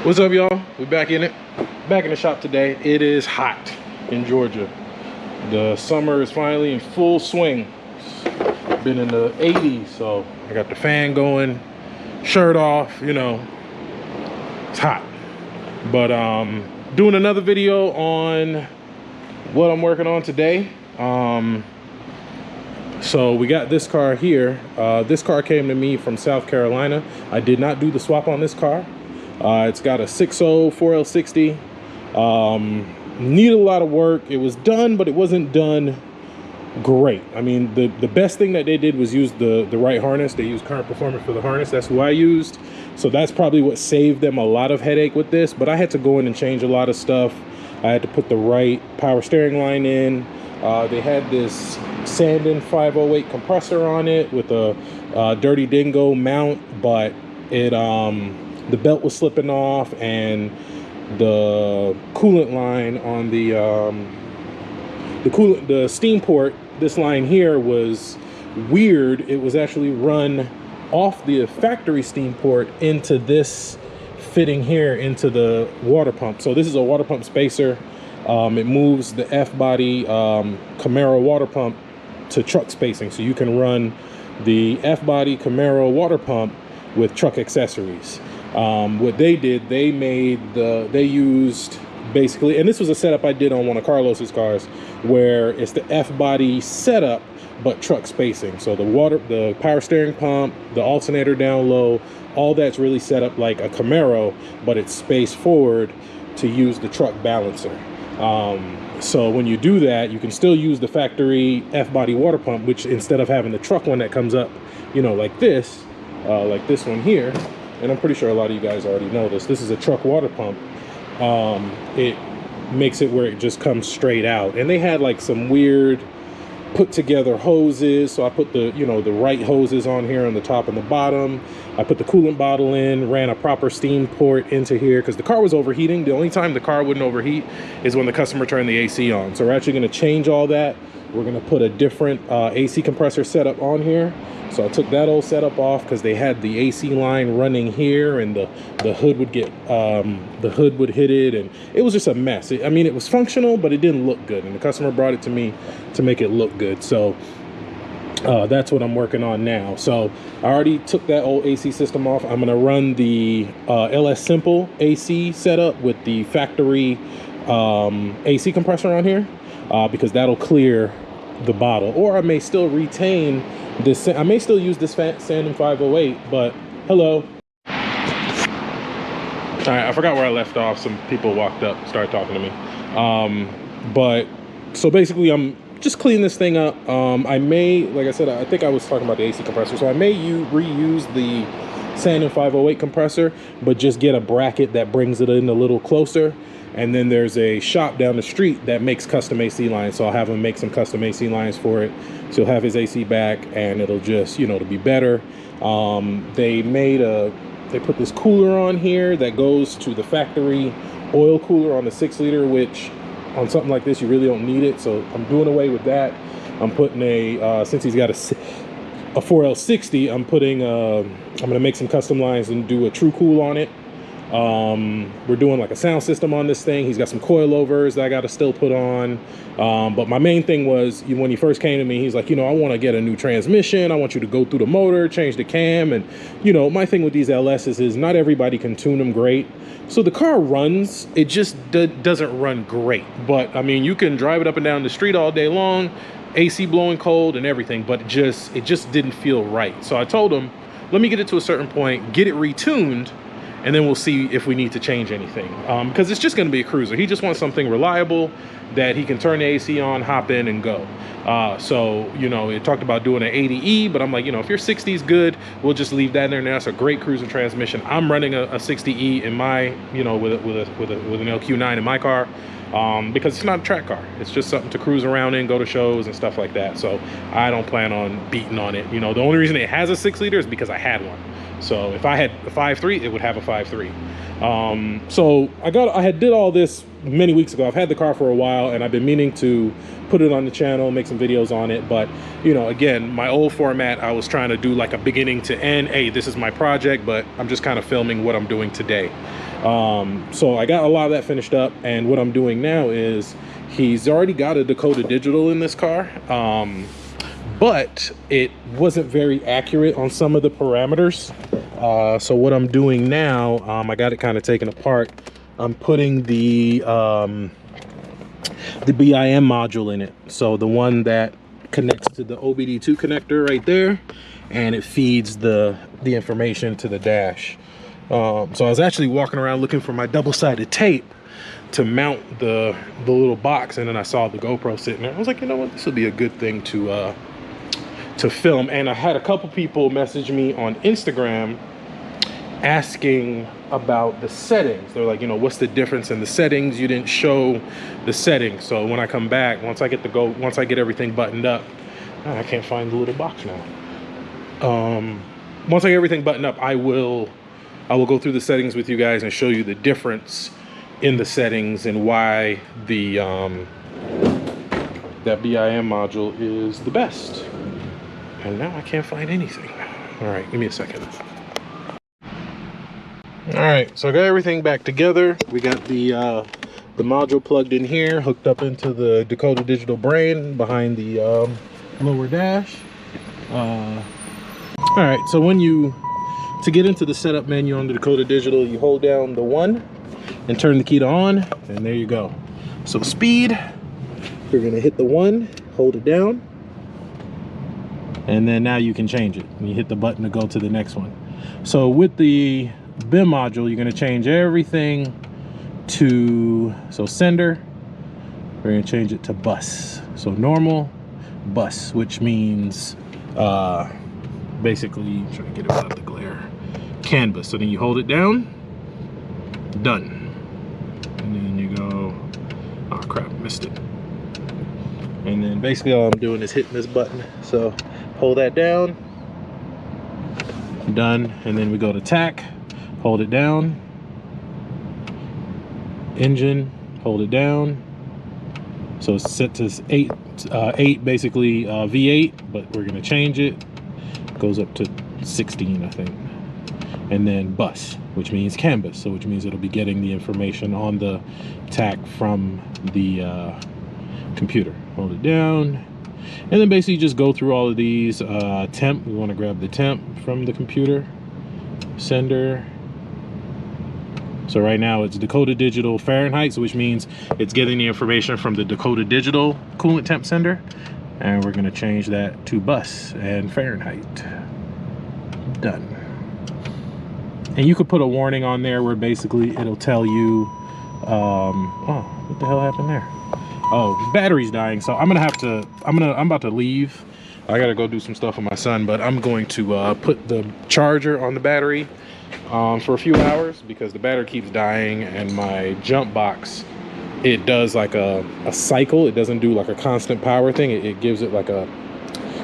What's up, y'all? We're back in the shop today. It is hot in Georgia. The summer is finally in full swing. It's been in the 80s, so I got the fan going, shirt off, you know, it's hot. But doing another video on what I'm working on today. So we got this car here. This car came to me from South Carolina. I did not do the swap on this car. It's got a 6.0 4L60. Need a lot of work. It was done, but it wasn't done great. I mean, the best thing that they did was use the right harness. They used Current Performance for the harness. That's who I used. So that's probably what saved them a lot of headache with this. But I had to go in and change a lot of stuff. I had to put the right power steering line in. They had this Sandin 508 compressor on it with a Dirty Dingo mount, but it the belt was slipping off, and the coolant line on the steam port, this line here was weird. It was actually run off the factory steam port into this fitting here into the water pump. So this is a water pump spacer. It moves the F-body Camaro water pump to truck spacing, so you can run the F-body Camaro water pump with truck accessories. What they did, they used basically, and this was a setup I did on one of Carlos's cars, where it's the F-body setup but truck spacing. So the power steering pump, the alternator down low, all that's really set up like a Camaro, but it's spaced forward to use the truck balancer. So when you do that, you can still use the factory F-body water pump, which instead of having the truck one that comes up, you know, like this one here, and I'm pretty sure a lot of you guys already know this. This is a truck water pump. It makes it where it just comes straight out. And they had like some weird put together hoses. So I put the right hoses on here on the top and the bottom. I put the coolant bottle in, ran a proper steam port into here because the car was overheating. The only time the car wouldn't overheat is when the customer turned the AC on. So we're actually going to change all that. We're going to put a different AC compressor setup on here. So I took that old setup off because they had the AC line running here, and the hood would get the hood would hit it, and it was just a mess. I mean, it was functional, but it didn't look good, and the customer brought it to me to make it look good. So that's what I'm working on now. So I already took that old AC system off. I'm going to run the LS Simple AC setup with the factory AC compressor on here because that'll clear the bottle. Or I may still retain this. I may still use this Sandin 508, but hello. All right, I forgot where I left off. Some people walked up, started talking to me. But so basically I'm just cleaning this thing up. I may, like I said, I think I was talking about the AC compressor, so I may reuse the Sandin 508 compressor, but just get a bracket that brings it in a little closer. And then there's a shop down the street that makes custom AC lines, so I'll have him make some custom AC lines for it. So he'll have his AC back, and it'll just, you know, to be better. They put this cooler on here that goes to the factory oil cooler on the 6-liter, which on something like this you really don't need it. So I'm doing away with that. I'm putting since he's got a 4L60, I'm gonna make some custom lines and do a True Cool on it. We're doing like a sound system on this thing. He's got some coilovers that I got to still put on. But my main thing was, when he first came to me, he's like, you know, I want to get a new transmission. I want you to go through the motor, change the cam. And, you know, my thing with these LSs is not everybody can tune them great. So the car runs, it just doesn't run great. But I mean, you can drive it up and down the street all day long, AC blowing cold and everything, but it just didn't feel right. So I told him, let me get it to a certain point, get it retuned, and then we'll see if we need to change anything. Because it's just gonna be a cruiser. He just wants something reliable that he can turn the AC on, hop in, and go. So, you know, it talked about doing an 80E, but I'm like, you know, if your 60 is good, we'll just leave that in there. That's a great cruiser transmission. I'm running a 60E in my, you know, with an LQ9 in my car, because it's not a track car. It's just something to cruise around in, go to shows and stuff like that. So I don't plan on beating on it. You know, the only reason it has a 6-liter is because I had one. So if I had a 5.3, it would have a 5.3. So I had did all this many weeks ago. I've had the car for a while, and I've been meaning to put it on the channel, make some videos on it. But, you know, again, my old format, I was trying to do like a beginning to end. Hey, this is my project, but I'm just kind of filming what I'm doing today. So I got a lot of that finished up, and what I'm doing now is he's already got a Dakota digital in this car, but it wasn't very accurate on some of the parameters. So what I'm doing now, I got it kind of taken apart. I'm putting the BIM module in it, so the one that connects to the OBD2 connector right there, and it feeds the information to the dash. So I was actually walking around looking for my double-sided tape to mount the little box, and then I saw the GoPro sitting there. I was like, you know what, this would be a good thing to film. And I had a couple people message me on Instagram asking about the settings. They're like, you know, what's the difference in the settings? You didn't show the settings. So when I come back, once I get everything buttoned up, I can't find the little box now. Once I get everything buttoned up, I will go through the settings with you guys and show you the difference in the settings and why the that BIM module is the best. And now I can't find anything. All right, give me a second. All right, so I got everything back together. We got the module plugged in here, hooked up into the Dakota digital brain behind the lower dash. All right, so to get into the setup menu on the Dakota digital, you hold down the 1 and turn the key to on, and there you go. So speed, you're gonna hit the 1, hold it down, and then now you can change it. And you hit the button to go to the next one. So with the BIM module, you're gonna change everything to, so sender, we're gonna change it to bus. So normal, bus, which means basically, try to get it out of the glare, canvas. So then you hold it down, done. And then you go, oh crap, missed it. And then basically all I'm doing is hitting this button. So hold that down, done. And then we go to tack, hold it down, engine, hold it down. So it's set to 8 basically V8, but we're gonna change it. Goes up to 16, I think. And then bus, which means canvas, so which means it'll be getting the information on the tack from the computer. Hold it down, and then basically just go through all of these. Temp, we want to grab the temp from the computer. Sender. So right now it's Dakota Digital Fahrenheit, so which means it's getting the information from the Dakota Digital coolant temp sender, and we're going to change that to bus and Fahrenheit. Done. And you could put a warning on there where basically it'll tell you, oh, what the hell happened there? Oh, battery's dying. So I'm about to leave. I gotta go do some stuff with my son, but I'm going to put the charger on the battery for a few hours because the battery keeps dying, and my jump box, it does like a cycle. It doesn't do like a constant power thing. It gives it like a,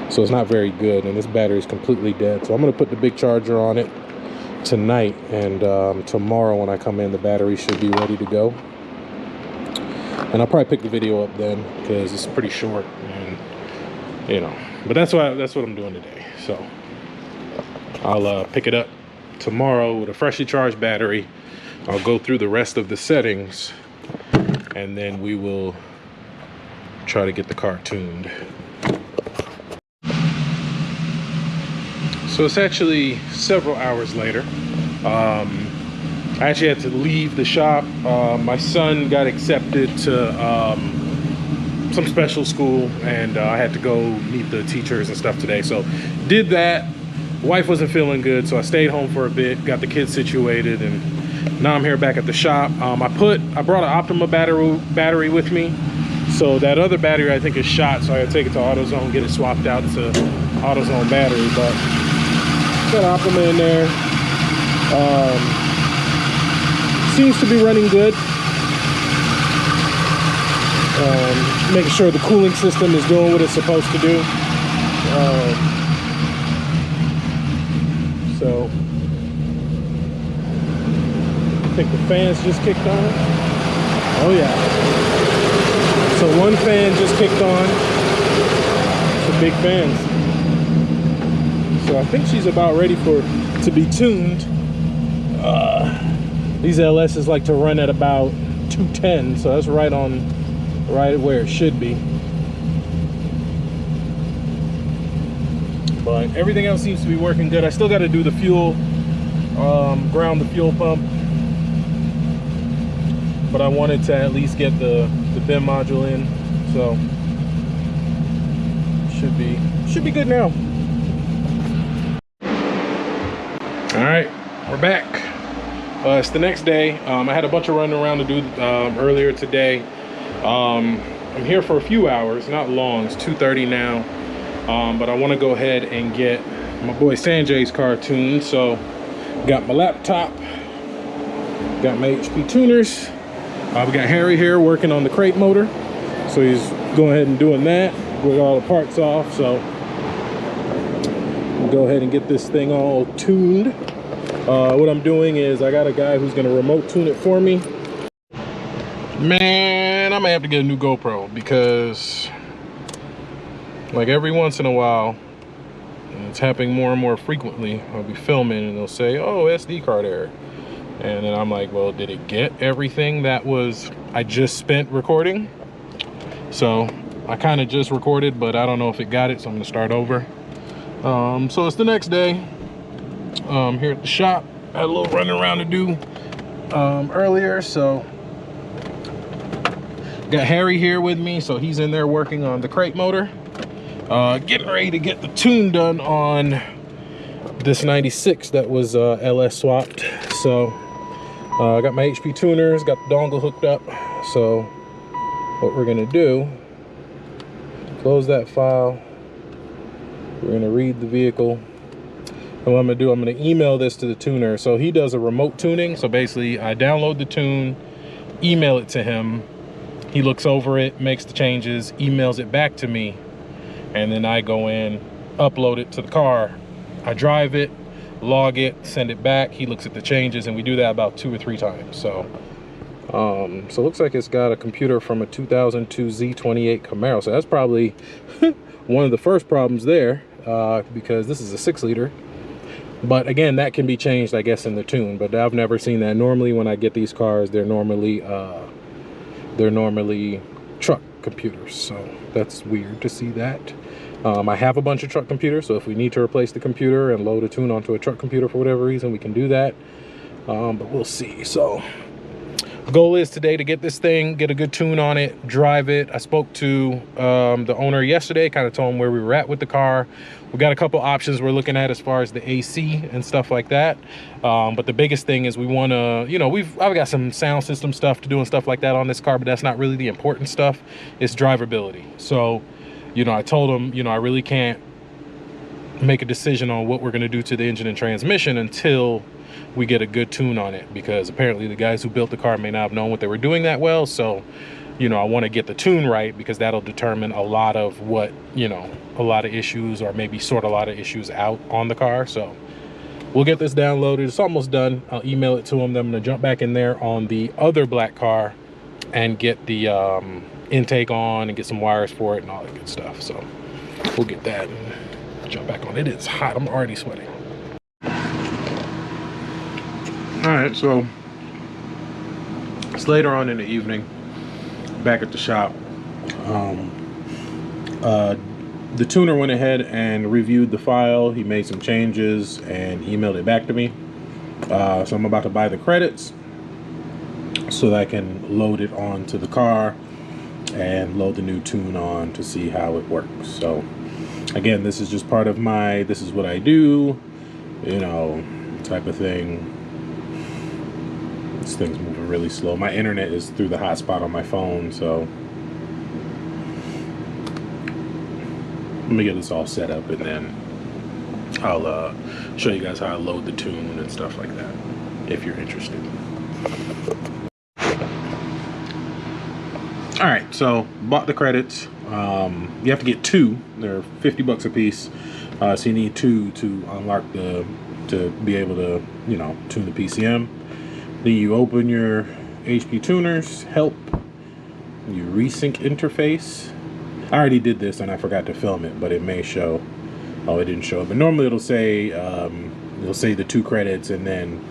so it's not very good, and this battery is completely dead. So I'm gonna put the big charger on it tonight, and tomorrow when I come in, the battery should be ready to go. And I'll probably pick the video up then because it's pretty short, and you know, but that's what I'm doing today. So I'll pick it up tomorrow with a freshly charged battery. I'll go through the rest of the settings, and then we will try to get the car tuned. So it's actually several hours later. I actually had to leave the shop. My son got accepted to some special school, and I had to go meet the teachers and stuff today. So did that. Wife wasn't feeling good, so I stayed home for a bit, got the kids situated, and now I'm here back at the shop. I brought an Optima battery with me. So that other battery I think is shot, so I gotta take it to AutoZone, get it swapped out to AutoZone battery. But got Optima in there. Seems to be running good. Making sure the cooling system is doing what it's supposed to do. So I think the fans just kicked on. Oh yeah. So one fan just kicked on. It's a big fan. So I think she's about ready to be tuned. These LSs like to run at about 210, so that's right where it should be. But everything else seems to be working good. I still got to do the fuel, ground the fuel pump, but I wanted to at least get the BIM module in, so should be good now. All right, we're back. It's the next day. I had a bunch of running around to do earlier today. I'm here for a few hours, not long. It's 2:30 now, but I want to go ahead and get my boy Sanjay's car tuned. So got my laptop, got my HP tuners. We got Harry here working on the crate motor, so he's going ahead and doing that with all the parts off. So we'll go ahead and get this thing all tuned. What I'm doing is I got a guy who's gonna remote tune it for me. Man, I may have to get a new GoPro, because like every once in a while, and it's happening more and more frequently, I'll be filming and they'll say, oh, SD card error. And then I'm like, well, did it get everything that I just spent recording? So I kind of just recorded, but I don't know if it got it, so I'm gonna start over. So it's the next day. Here at the shop, had a little running around to do earlier, so got Harry here with me, so he's in there working on the crate motor, getting ready to get the tune done on this 96 that was LS swapped. So I got my HP tuners, got the dongle hooked up. So what we're gonna do, close that file, we're gonna read the vehicle. And what I'm gonna do, I'm gonna email this to the tuner. So he does a remote tuning. So basically I download the tune, email it to him. He looks over it, makes the changes, emails it back to me. And then I go in, upload it to the car. I drive it, log it, send it back. He looks at the changes, and we do that about 2 or 3 times. So it looks like it's got a computer from a 2002 Z28 Camaro. So that's probably one of the first problems there, because this is a 6-liter. But again, that can be changed, I guess, in the tune. But I've never seen that. Normally, when I get these cars, they're normally truck computers. So that's weird to see that. I have a bunch of truck computers, so if we need to replace the computer and load a tune onto a truck computer for whatever reason, we can do that. But we'll see. So the goal is today to get this thing, get a good tune on it, drive it. I spoke to the owner yesterday, kind of told him where we were at with the car. We got a couple options we're looking at as far as the AC and stuff like that. But the biggest thing is we want to, you know, I've got some sound system stuff to do and stuff like that on this car, but that's not really the important stuff. It's drivability. So, you know, I told him, you know, I really can't make a decision on what we're going to do to the engine and transmission until we get a good tune on it, because apparently the guys who built the car may not have known what they were doing that well. So, you know, I want to get the tune right, because that'll determine a lot of what, you know, a lot of issues, or maybe sort a lot of issues out on the car. So we'll get this downloaded. It's almost done. I'll email it to him. Then I'm going to jump back in there on the other black car and get the intake on and get some wires for it and all that good stuff. So we'll get that and jump back on it. It's hot. I'm already sweating. All right, so it's later on in the evening, back at the shop. The tuner went ahead and reviewed the file. He made some changes and emailed it back to me. So I'm about to buy the credits so that I can load it onto the car and load the new tune on to see how it works. So again, this is just part of my, this is what I do, you know, type of thing. This thing's moving really slow. My internet is through the hotspot on my phone, so let me get this all set up, and then I'll show you guys how I load the tune and stuff like that, if you're interested. All right, so bought the credits. You have to get 2. They're $50 a piece. So you need 2 to unlock to be able to, you know, tune the PCM. Then you open your HP tuners, help, your resync interface. I already did this and I forgot to film it, but it may show. Oh, it didn't show. But normally it'll say the 2 credits, and then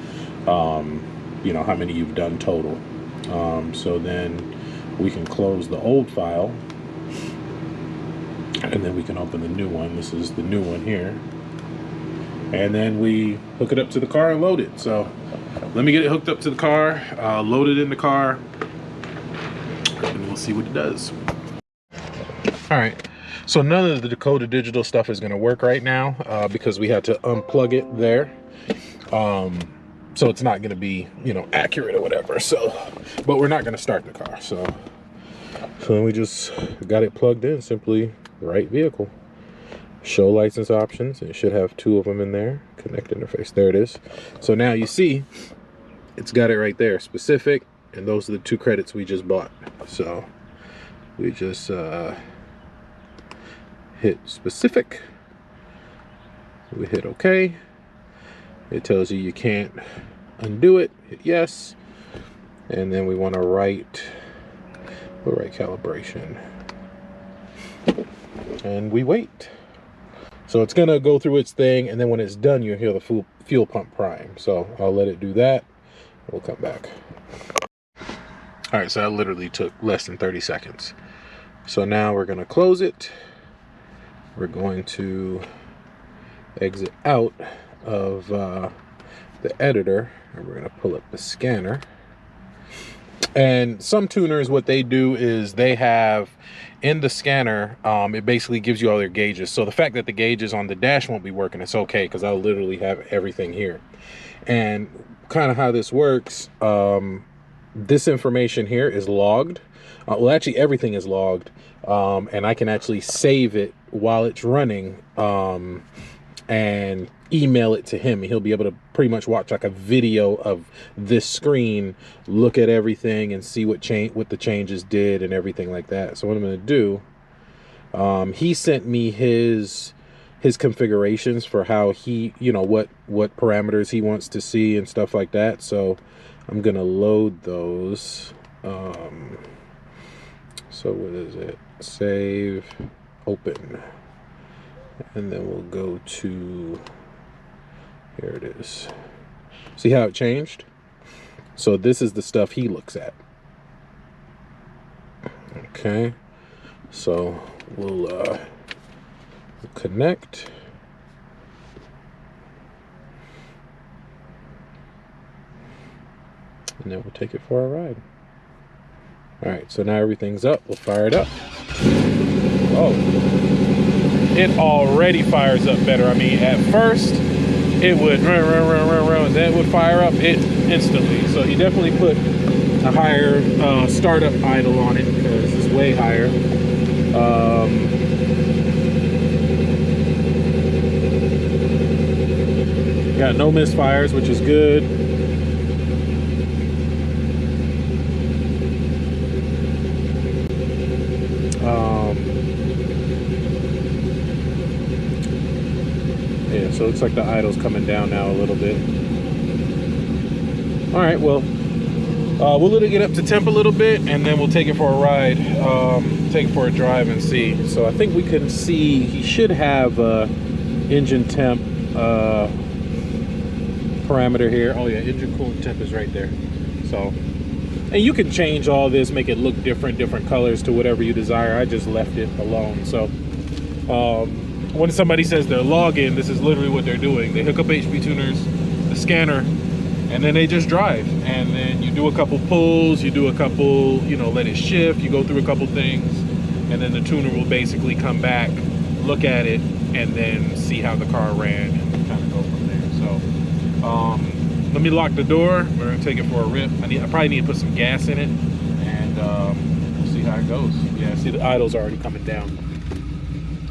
you know, how many you've done total. So then we can close the old file, and then we can open the new one. This is the new one here. And then we hook it up to the car and load it. So let me get it hooked up to the car, load it in the car, and we'll see what it does. All right, so none of the Dakota digital stuff is gonna work right now because we had to unplug it there. So it's not gonna be, you know, accurate or whatever. So, but we're not gonna start the car. So then we just got it plugged in, simply right vehicle. Show license options. It should have 2 of them in there. Connect interface. There it is. So now you see it's got it right there. Specific. And those are the 2 credits we just bought. So we just hit specific. We hit OK. It tells you can't undo it. Hit yes. And then we want to write the right calibration. And we wait. So it's gonna go through its thing, and then when it's done, you'll hear the fuel pump prime. So I'll let it do that. We'll come back. All right, so that literally took less than 30 seconds. So now we're gonna close it. We're going to exit out of the editor, and we're gonna pull up the scanner. And some tuners, what they do is they have in the scanner, it basically gives you all their gauges. So the fact that the gauges on the dash won't be working, it's okay, because I'll literally have everything here. And kind of how this works, this information here is logged. Well, actually everything is logged, and I can actually save it while it's running and email it to him, and he'll be able to pretty much watch like a video of this screen, look at everything and see what the changes did and everything like that. So what I'm going to do, he sent me his configurations for how he, you know, what parameters he wants to see and stuff like that. So I'm going to load those. So what is it? Save, open, and then we'll go to, here it is. See how it changed? So this is the stuff he looks at. Okay, so we'll connect. And then we'll take it for a ride. All right, so now everything's up. We'll fire it up. Oh, it already fires up better. I mean, at first it would run, then it would fire up it instantly. So he definitely put a higher startup idle on it, because it's way higher. Got no misfires, which is good. Yeah, so it looks like the idle's coming down now a little bit. All right, well, we'll let it get up to temp a little bit, and then we'll take it for a ride, take it for a drive and see. So I think we can see he should have engine temp parameter here. Oh yeah, engine coolant temp is right there. So, and you can change all this, make it look different colors to whatever you desire. I just left it alone. So when somebody says they're logging, this is literally what they're doing. They hook up HP tuners, the scanner, and then they just drive. And then you do a couple pulls, you do a couple, you know, let it shift, you go through a couple things, and then the tuner will basically come back, look at it, and then see how the car ran and kind of go from there. So let me lock the door. We're gonna take it for a rip. I probably need to put some gas in it, and we'll see how it goes. Yeah, see the idle's already coming down.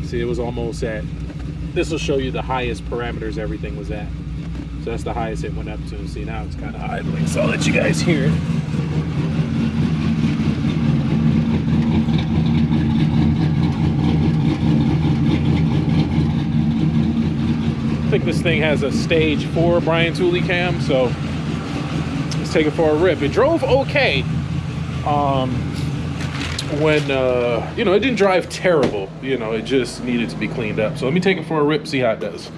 See, it was almost at, this will show you the highest parameters everything was at. So that's the highest it went up to. See, now it's kind of idling, so I'll let you guys hear it. I think this thing has a stage 4 Brian Tooley cam, so let's take it for a rip. It drove okay. When you know, it didn't drive terrible, you know, it just needed to be cleaned up. So let me take it for a rip, see how it does.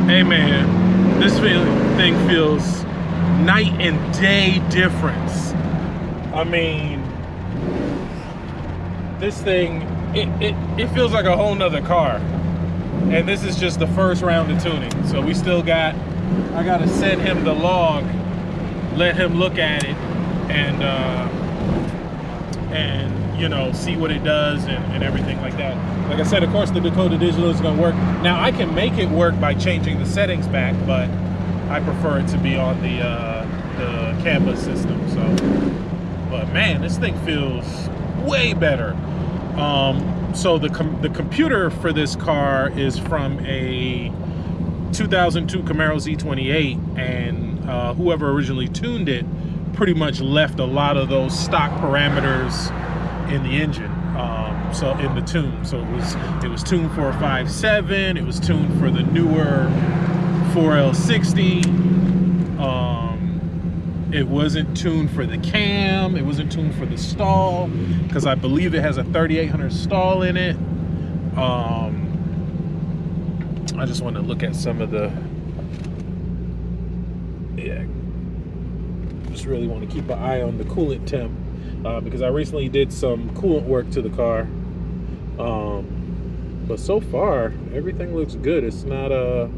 Hey man, This thing feels night and day difference. I mean, this thing, it feels like a whole nother car. And this is just the first round of tuning. So we still got, I gotta send him the log, let him look at it, and you know, see what it does and everything like that. Like I said, of course the Dakota Digital is gonna work. Now I can make it work by changing the settings back, but I prefer it to be on the Canvas system. So, but man, this thing feels way better. So the computer for this car is from a 2002 Camaro Z28, and whoever originally tuned it pretty much left a lot of those stock parameters in the engine, so in the tune. So it was tuned for a 5.7, it was tuned for the newer 4L60. It wasn't tuned for the cam, it wasn't tuned for the stall, because I believe it has a 3800 stall in it. I just want to look at some of the, yeah, just really want to keep an eye on the coolant temp, because I recently did some coolant work to the car. But so far everything looks good. It's not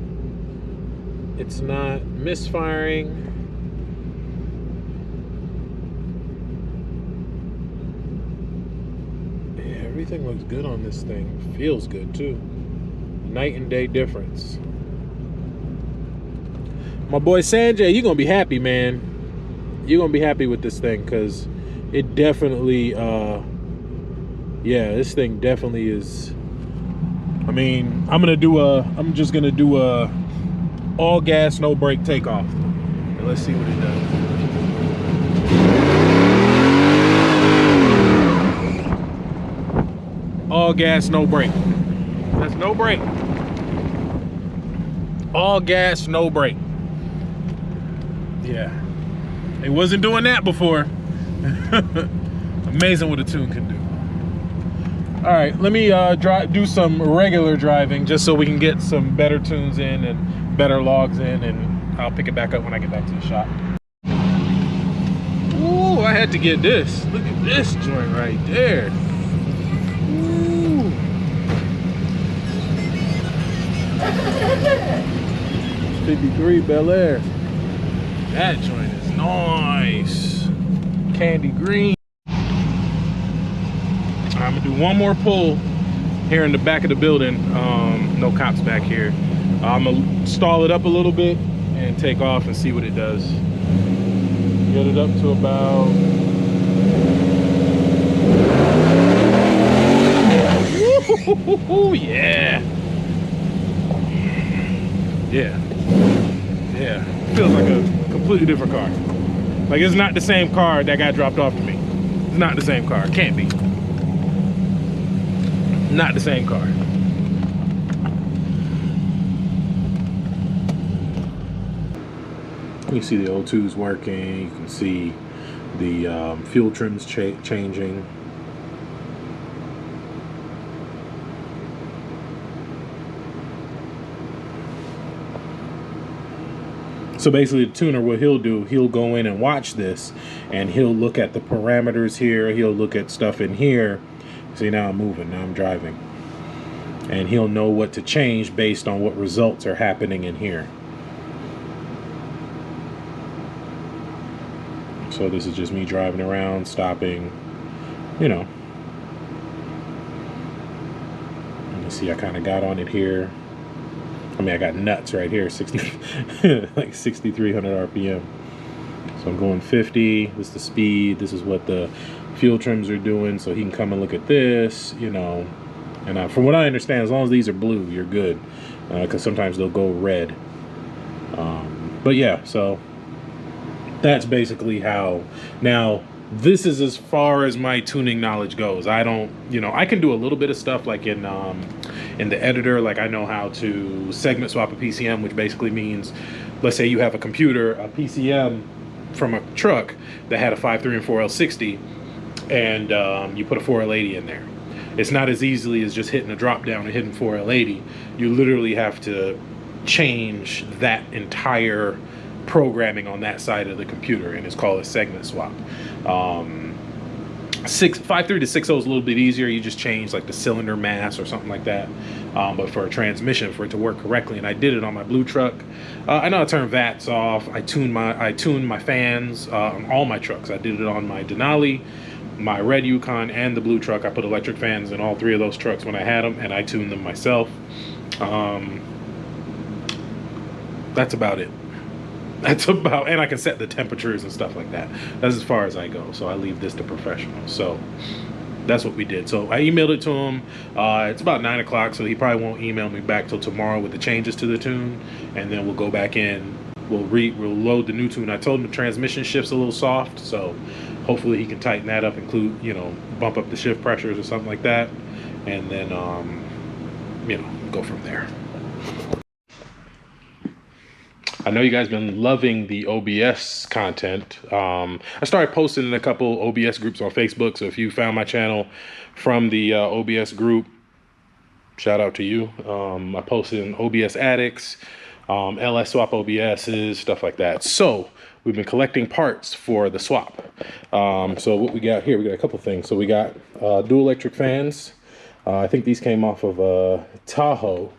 misfiring. Yeah, everything looks good on this thing. Feels good too. Night and day difference. My boy Sanjay, you're gonna be happy, man. You're gonna be happy with this thing, because it definitely yeah, this thing definitely is. I mean, I'm just gonna do a all gas no brake takeoff, and let's see what it does. All gas no brake. That's no brake. All gas no brake. Yeah, it wasn't doing that before. Amazing what a tune can do. All right, let me do some regular driving just so we can get some better tunes in and better logs in, and I'll pick it back up when I get back to the shop. Ooh, I had to get this. Look at this joint right there. Ooh. 53 Bel Air. That joint is nice. Candy green. I'm gonna do one more pull here in the back of the building. No cops back here. I'm gonna stall it up a little bit and take off and see what it does. Get it up to about, woo, yeah. Yeah, feels like a completely different car. Like, it's not the same car that got dropped off to me. It's not the same car, it can't be. Not the same car. You can see the O2's working. You can see the fuel trims changing. So basically the tuner, what he'll do, he'll go in and watch this, and he'll look at the parameters here. He'll look at stuff in here. See, now I'm moving, now I'm driving. And he'll know what to change based on what results are happening in here. So this is just me driving around, stopping, you know. Let me see, I kind of got on it here. I mean, I got nuts right here, 60, like 6,300 RPM. So I'm going 50, this is the speed, this is what the fuel trims are doing, so he can come and look at this, you know. And from what I understand, as long as these are blue, you're good, because sometimes they'll go red. But yeah, so that's basically how. Now, this is as far as my tuning knowledge goes. I don't, you know, I can do a little bit of stuff like in the editor. Like, I know how to segment swap a PCM, which basically means, let's say you have a computer, a PCM from a truck that had a 5.3 and 4L60, and you put a 4L80 in there. It's not as easily as just hitting a drop down and hitting 4L80. You literally have to change that entire programming on that side of the computer, and it's called a segment swap. 5.3 to 6.0 is a little bit easier. You just change like the cylinder mass or something like that. But for a transmission, for it to work correctly, and I did it on my blue truck. I know I turned VATs off. I tuned my fans on all my trucks. I did it on my Denali, my red Yukon, and the blue truck. I put electric fans in all three of those trucks when I had them, and I tuned them myself. That's about it. And I can set the temperatures and stuff like that. That's as far as I go. So I leave this to professionals. So that's what we did. So I emailed it to him. It's about 9 o'clock, so he probably won't email me back till tomorrow with the changes to the tune, and then we'll go back in. We'll load the new tune. I told him the transmission shift's a little soft, so hopefully he can tighten that up, include, bump up the shift pressures or something like that, and then go from there. I know you guys been loving the OBS content. I started posting in a couple OBS groups on Facebook, so if you found my channel from the OBS group, shout out to you. I posted in OBS Addicts, LS Swap OBSs, stuff like that. So we've been collecting parts for the swap. So what we got here, we got a couple things. So we got dual electric fans. I think these came off of a Tahoe,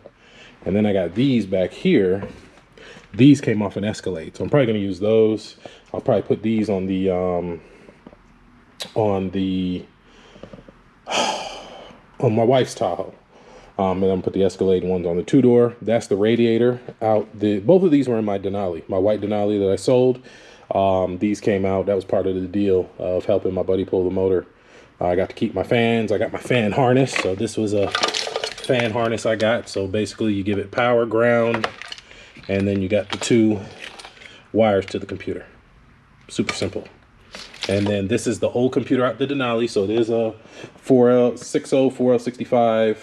and then I got these back here. These came off an Escalade, so I'm probably going to use those. I'll probably put these on the on my wife's Tahoe, and then put the Escalade ones on the two-door. That's the radiator out. Both of these were in my Denali, my white Denali that I sold. These came out. That was part of the deal of helping my buddy pull the motor. I got to keep my fans. I got my fan harness. So this was a fan harness I got. So basically, you give it power, ground, and then you got the two wires to the computer. Super simple. And then this is the old computer out the Denali. So there's a 4L60, 4L65.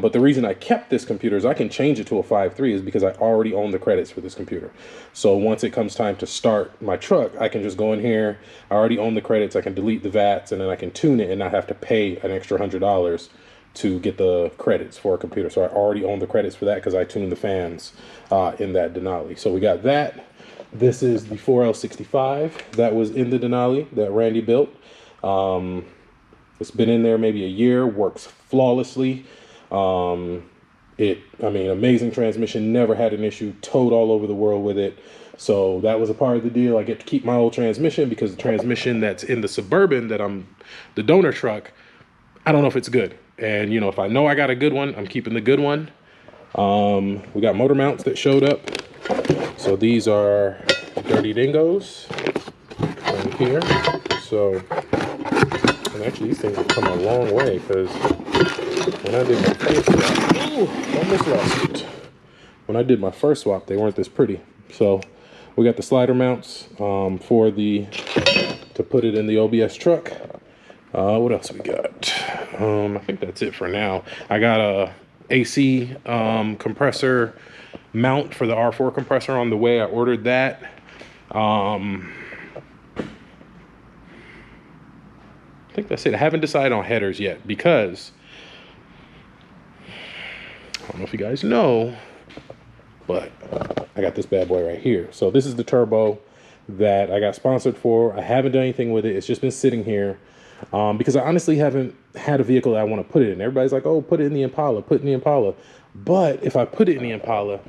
But the reason I kept this computer is I can change it to a 5.3 is because I already own the credits for this computer. So once it comes time to start my truck, I can just go in here. I already own the credits. I can delete the VATs, and then I can tune it and not have to pay an extra $100 to get the credits for a computer. So I already own the credits for that because I tuned the fans in that Denali. So we got that. This is the 4L65 that was in the Denali that Randy built. It's been in there maybe a year, works flawlessly. Amazing transmission, never had an issue, towed all over the world with it. So that was a part of the deal. I get to keep my old transmission because the transmission that's in the Suburban the donor truck, I don't know if it's good. And, if I know I got a good one, I'm keeping the good one. We got motor mounts that showed up. So these are Dirty Dingoes right here. So, and actually these things have come a long way because when I did my first swap, almost lost it. When I did my first swap, they weren't this pretty. So we got the slider mounts to put it in the OBS truck. What else we got? I think that's it for now. I got a AC compressor mount for the R4 compressor on the way. I ordered that. I think that's it. I haven't decided on headers yet because I don't know if you guys know, but I got this bad boy right here. So this is the turbo that I got sponsored for. I haven't done anything with it. It's just been sitting here. Because I honestly haven't had a vehicle that I want to put it in. Everybody's like, oh, put it in the Impala, put it in the Impala. But if I put it in the Impala,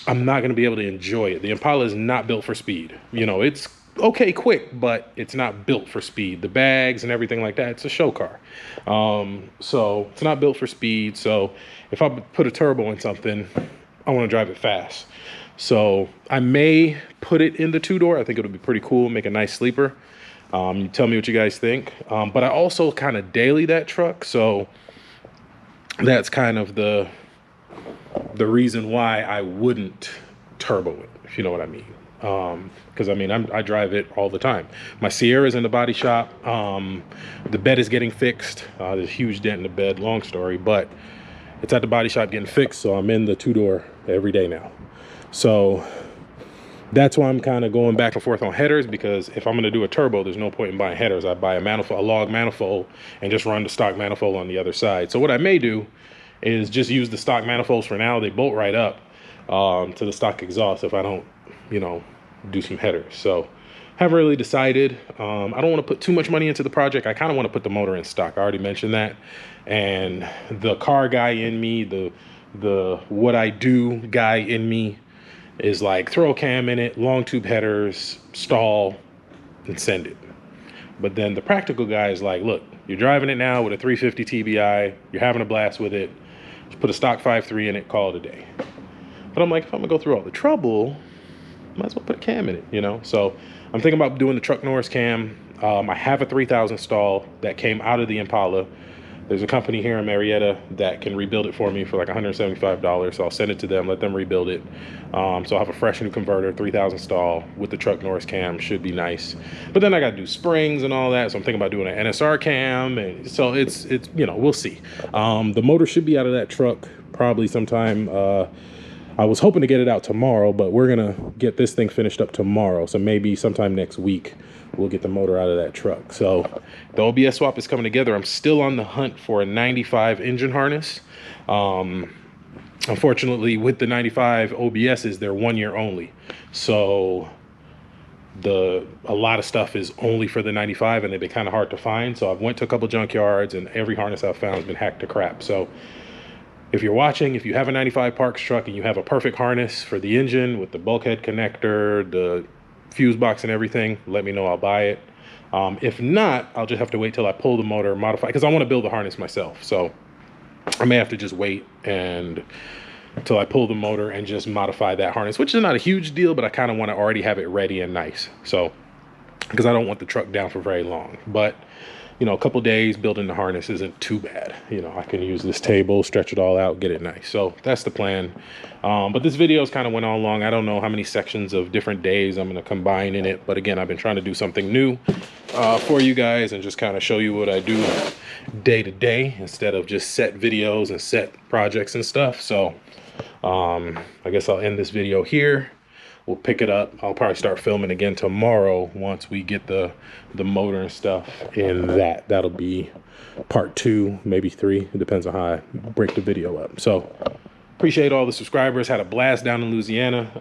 I'm not going to be able to enjoy it. The Impala is not built for speed. It's okay quick, but it's not built for speed. The bags and everything like that, it's a show car. So it's not built for speed. So if I put a turbo in something, I want to drive it fast. So I may put it in the two-door. I think it'll be pretty cool, make a nice sleeper. Tell me what you guys think. But I also kind of daily that truck, so that's kind of the reason why I wouldn't turbo it, if you know what I mean. Because I drive it all the time. My Sierra's in the body shop. The bed is getting fixed. There's a huge dent in the bed, long story, but it's at the body shop getting fixed, so I'm in the two-door every day now. So that's why I'm kind of going back and forth on headers, because if I'm going to do a turbo, there's no point in buying headers. I buy a log manifold, and just run the stock manifold on the other side. So what I may do is just use the stock manifolds for now. They bolt right up. to the stock exhaust if I don't, you know, do some headers. So haven't really decided. I don't want to put too much money into the project. I kind of want to put the motor in stock. I already mentioned that. And the car guy in me, the what I do guy in me is like, throw a cam in it, long tube headers, stall, and send it. But then the practical guy is like, look, you're driving it now with a 350 TBI, you're having a blast with it, just put a stock 5.3 in it, call it a day. But I'm like, if I'm gonna go through all the trouble, might as well put a cam in it, you know? So I'm thinking about doing the Truck Norris cam. I have a 3000 stall that came out of the Impala. There's a company here in Marietta that can rebuild it for me for like $175. So I'll send it to them, let them rebuild it. So I'll have a fresh new converter, 3000 stall with the Truck Norris cam, should be nice. But then I got to do springs and all that. So I'm thinking about doing an NSR cam. And so it's you know, we'll see. The motor should be out of that truck probably sometime. I was hoping to get it out tomorrow, but we're gonna get this thing finished up tomorrow. So maybe sometime next week, we'll get the motor out of that truck. So the OBS swap is coming together. I'm still on the hunt for a 95 engine harness. Unfortunately, with the 95 OBSs, they're 1 year only. So a lot of stuff is only for the 95, and they've been kind of hard to find. So I've went to a couple junkyards, and every harness I've found has been hacked to crap. So if you're watching, if you have a 95 Parks truck and you have a perfect harness for the engine with the bulkhead connector, the fuse box and everything, let me know, I'll buy it. If not, I'll just have to wait till I pull the motor, modify, because I want to build the harness myself. So I may have to just wait until I pull the motor and just modify that harness, which is not a huge deal, but I kind of want to already have it ready and nice. So, because I don't want the truck down for very long. But you know, a couple days building the harness isn't too bad. You know, I can use this table, stretch it all out, get it nice. So that's the plan. But this video's kind of went on long. I don't know how many sections of different days I'm going to combine in it. But again, I've been trying to do something new for you guys and just kind of show you what I do day to day instead of just set videos and set projects and stuff. So I guess I'll end this video here. We'll pick it up. I'll probably start filming again tomorrow once we get the motor and stuff in that. That'll be part 2, maybe 3. It depends on how I break the video up. So appreciate all the subscribers. Had a blast down in Louisiana.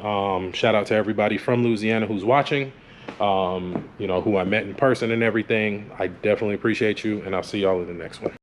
Shout out to everybody from Louisiana who's watching, you know, who I met in person and everything. I definitely appreciate you, and I'll see y'all in the next one.